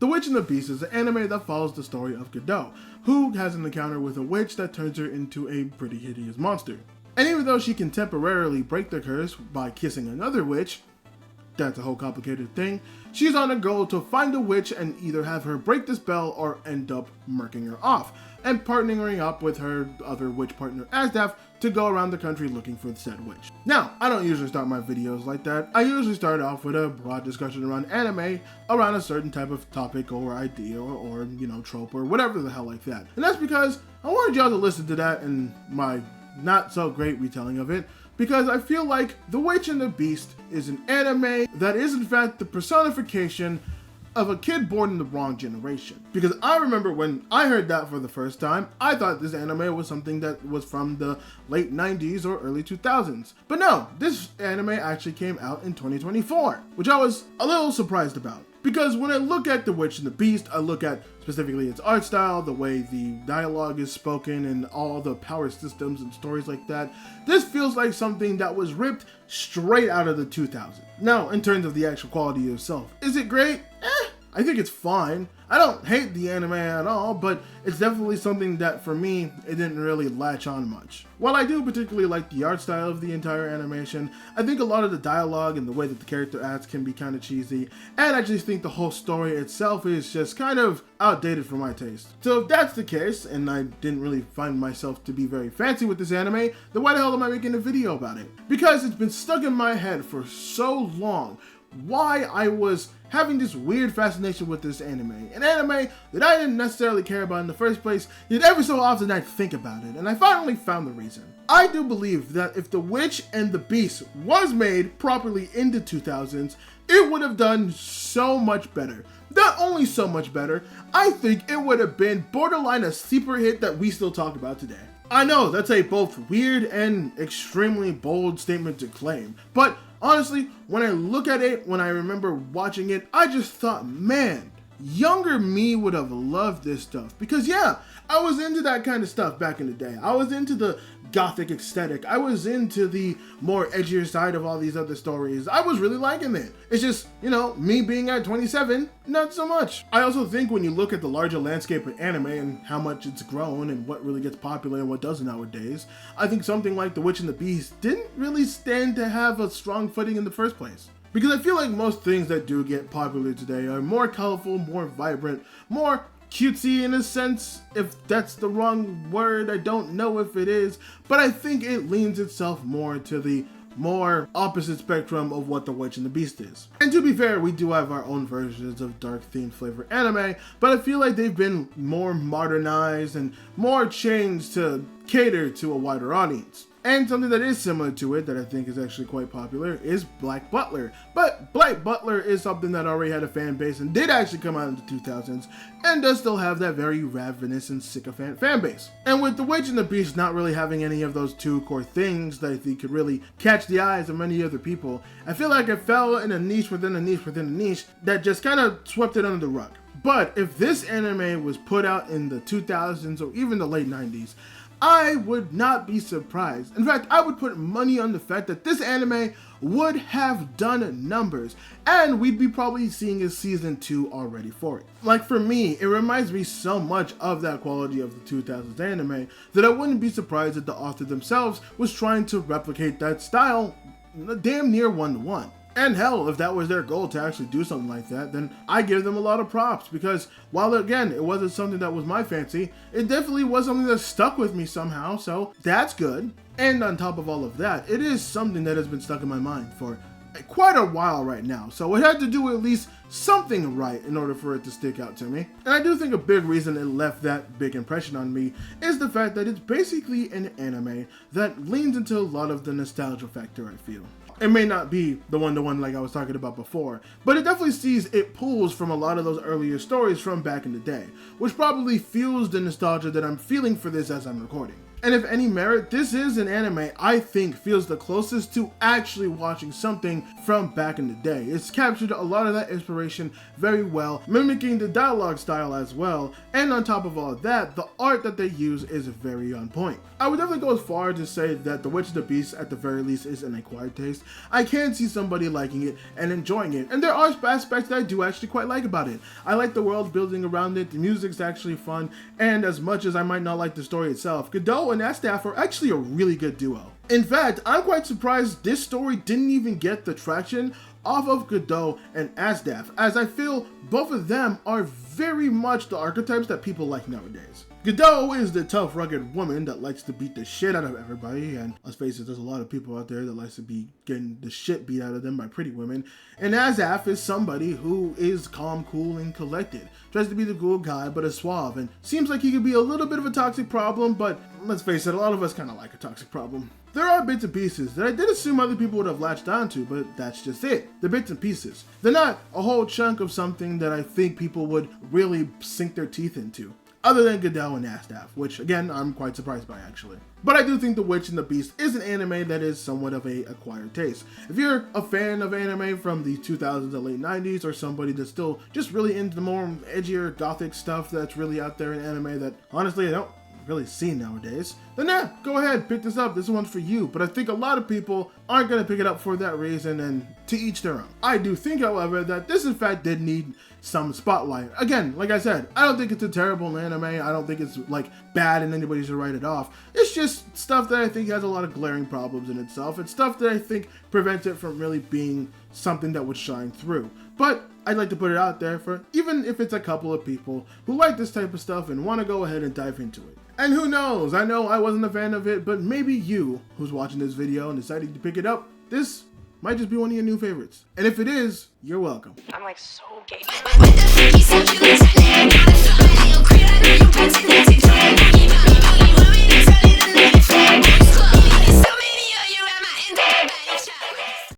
The Witch and the Beast is an anime that follows the story of Godot, who has an encounter with a witch that turns her into a pretty hideous monster. And even though she can temporarily break the curse by kissing another witch, that's a whole complicated thing, she's on a goal to find the witch and either have her break the spell or end up murking her off, and partnering up with her other witch partner Asdaf to go around the country looking for the said witch. Now, I don't usually start my videos like that. I usually start off with a broad discussion around anime, around a certain type of topic or idea or trope or whatever the hell like that. And that's because I wanted y'all to listen to that and my not so great retelling of it, because I feel like The Witch and the Beast is an anime that is in fact the personification of a kid born in the wrong generation. Because I remember when I heard that for the first time, I thought this anime was something that was from the late 90s or early 2000s. But no, this anime actually came out in 2024, which I was a little surprised about. Because when I look at The Witch and the Beast, I look at specifically its art style, the way the dialogue is spoken, and all the power systems and stories like that. This feels like something that was ripped straight out of the 2000s. Now, in terms of the actual quality itself, is it great? I think it's fine. I don't hate the anime at all, but it's definitely something that for me, it didn't really latch on much. While I do particularly like the art style of the entire animation, I think a lot of the dialogue and the way that the character acts can be kind of cheesy, and I just think the whole story itself is just kind of outdated for my taste. So if that's the case, and I didn't really find myself to be very fancy with this anime, then why the hell am I making a video about it? Because it's been stuck in my head for so long why I was having this weird fascination with this anime. An anime that I didn't necessarily care about in the first place, yet every so often I'd think about it, and I finally found the reason. I do believe that if The Witch and the Beast was made properly in the 2000s, it would have done so much better. Not only so much better, I think it would have been borderline a sleeper hit that we still talk about today. I know that's a both weird and extremely bold statement to claim, but honestly, when I look at it, when I remember watching it, I just thought, man, younger me would have loved this stuff. Because yeah, I was into that kind of stuff back in the day. I was into the gothic aesthetic. I was into the more edgier side of all these other stories. I was really liking it. It's just, me being at 27, not so much. I also think when you look at the larger landscape of anime and how much it's grown and what really gets popular and what doesn't nowadays, I think something like The Witch and the Beast didn't really stand to have a strong footing in the first place. Because I feel like most things that do get popular today are more colorful, more vibrant, more cutesy in a sense. If that's the wrong word, I don't know if it is, but I think it leans itself more to the more opposite spectrum of what The Witch and the Beast is. And to be fair, we do have our own versions of dark themed flavor anime, but I feel like they've been more modernized and more changed to cater to a wider audience. And something that is similar to it that I think is actually quite popular is Black Butler. But Black Butler is something that already had a fan base and did actually come out in the 2000s and does still have that very ravenous and sycophant fan base. And with The Witch and the Beast not really having any of those two core things that I think could really catch the eyes of many other people, I feel like it fell in a niche within a niche within a niche that just kind of swept it under the rug. But if this anime was put out in the 2000s or even the late 90s, I would not be surprised. In fact, I would put money on the fact that this anime would have done numbers, and we'd be probably seeing a season 2 already for it. Like for me, it reminds me so much of that quality of the 2000s anime that I wouldn't be surprised if the author themselves was trying to replicate that style damn near one-to-one. And hell, if that was their goal to actually do something like that, then I give them a lot of props, because while again, it wasn't something that was my fancy, it definitely was something that stuck with me somehow, so that's good. And on top of all of that, it is something that has been stuck in my mind for quite a while right now, so it had to do at least something right in order for it to stick out to me. And I do think a big reason it left that big impression on me is the fact that it's basically an anime that leans into a lot of the nostalgia factor, I feel. It may not be the one-to-one like I was talking about before, but it definitely it pulls from a lot of those earlier stories from back in the day, which probably fuels the nostalgia that I'm feeling for this as I'm recording. And if any merit, this is an anime I think feels the closest to actually watching something from back in the day. It's captured a lot of that inspiration very well, mimicking the dialogue style as well, and on top of all of that, the art that they use is very on point. I would definitely go as far to say that The Witch and the Beast at the very least is an acquired taste. I can see somebody liking it and enjoying it, and there are aspects that I do actually quite like about it. I like the world building around it, the music's actually fun, and as much as I might not like the story itself, Godot and Astaf are actually a really good duo. In fact, I'm quite surprised this story didn't even get the traction off of Godot and Astaf, as I feel both of them are very much the archetypes that people like nowadays. Godot is the tough, rugged woman that likes to beat the shit out of everybody, and let's face it, there's a lot of people out there that likes to be getting the shit beat out of them by pretty women. And Astaf is somebody who is calm, cool, and collected. Tries to be the cool guy, but is suave, and seems like he could be a little bit of a toxic problem, but let's face it, a lot of us kind of like a toxic problem. There are bits and pieces that I did assume other people would have latched onto, but that's just it. They're bits and pieces. They're not a whole chunk of something that I think people would really sink their teeth into, other than Godot and Astaf, which again, I'm quite surprised by actually. But I do think The Witch and the Beast is an anime that is somewhat of a acquired taste. If you're a fan of anime from the 2000s and late 90s, or somebody that's still just really into the more edgier gothic stuff that's really out there in anime that honestly I don't really see nowadays, then yeah, go ahead, pick this up. This one's for you. But I think a lot of people aren't going to pick it up for that reason, and to each their own. I do think, however, that this in fact did need some spotlight. Again, like I said, I don't think it's a terrible anime. I don't think it's like bad and anybody should write it off. It's just stuff that I think has a lot of glaring problems in itself. It's stuff that I think prevents it from really being something that would shine through. But I'd like to put it out there for even if it's a couple of people who like this type of stuff and want to go ahead and dive into it. And who knows, I know I wasn't a fan of it, but maybe you who's watching this video and deciding to pick it up, this might just be one of your new favorites. And if it is, you're welcome. I'm like so gay.